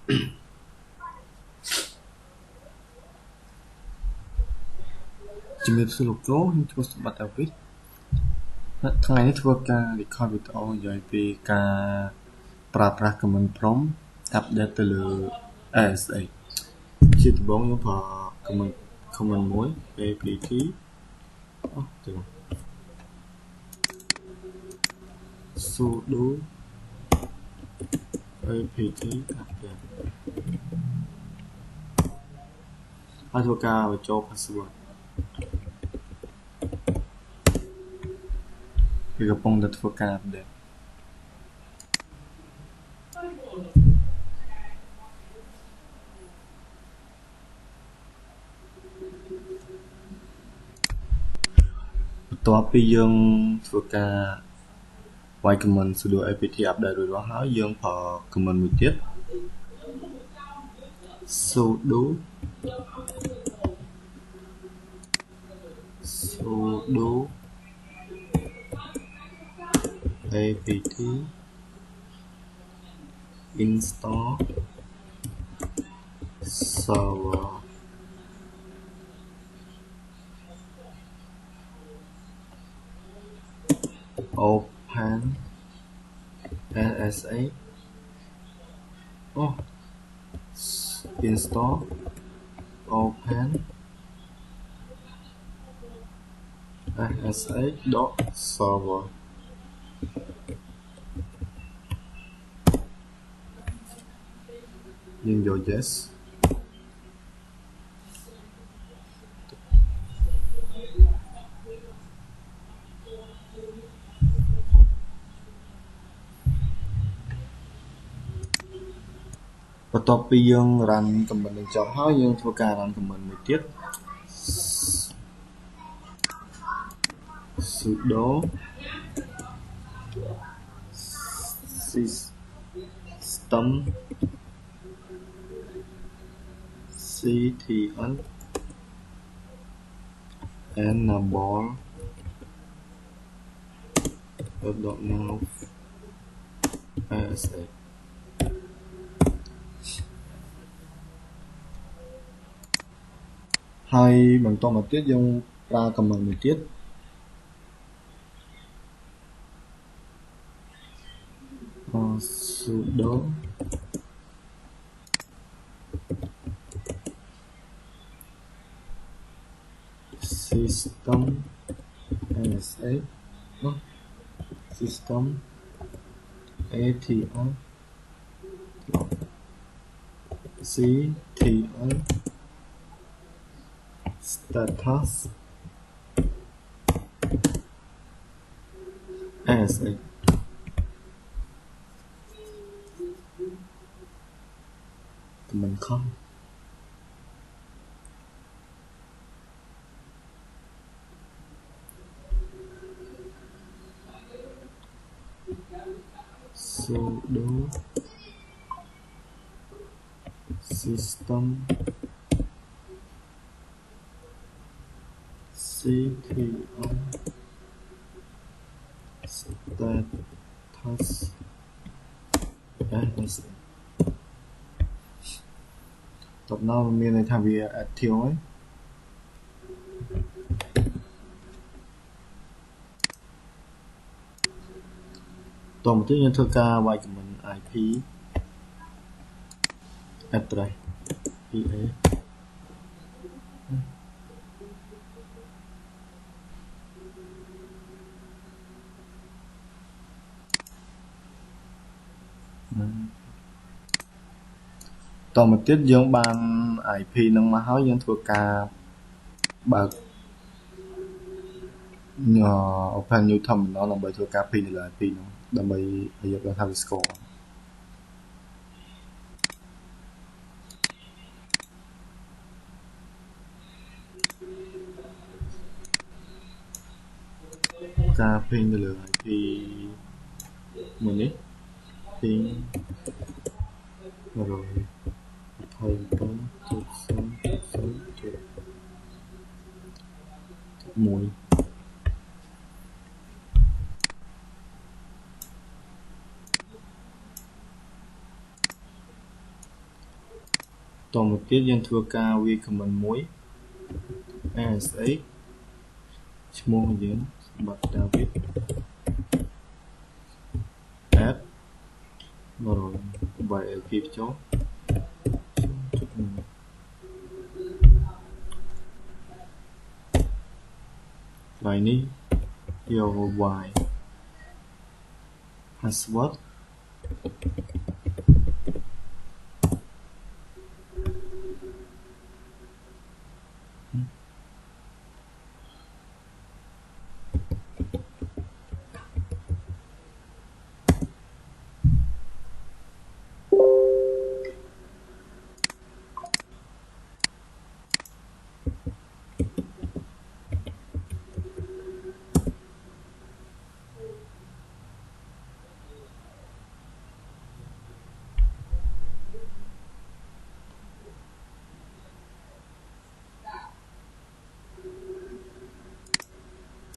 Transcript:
ជំរាបសួរលោកគ្រូខ្ញុំឈ្មោះសម្បត្តិអាវិសថ្ងៃនេះធ្វើការ record វីដេអូនិយាយពីការប្រើប្រាស់ command prompt update ទៅលើ ASA ជាដំបូងខ្ញុំប្រើ command មួយ apt ទៅ sudo apt update ហើយធ្វើការបញ្ចូល password វាកំពុងតែធ្វើការ update បន្ទាប់ពីយើងធ្វើការវាយ command sudo apt update រួចរាល់ហើយយើងប្រើ command មួយទៀត sudo apt install server open ASA install open ASA.server យើងយក yes បន្ទាប់ពីយើង run command នឹងចប់ហើយយើងធ្វើការ run command មួយទៀត sudo system ctl enable now ASA ហើយបន្តមកទៀតយើងប្រើ command មួយទៀត sudo system ASA system ATL CTL status ASA មិនខំ sudo system ctl status ASA តបនោះមានន័យថាវា active ហើយតមកទៀតយើងធ្វើការវាយ command IP address PA តមកទៀតយើងបាន IP នឹងមកហើយយើងធ្វើការបើក open new terminal ដើម្បីធ្វើការ ពីនៅលើ IP នោះដើម្បីឲ្យយកថាវាស្គាល់ការ ping ទៅលើ IP មួយនេះ ping 127.0.1 một tiết dân thua ca vi comment muối ASA mua dưỡng bật David add rồi vậy ở kịp chó bài ní yêu hoài password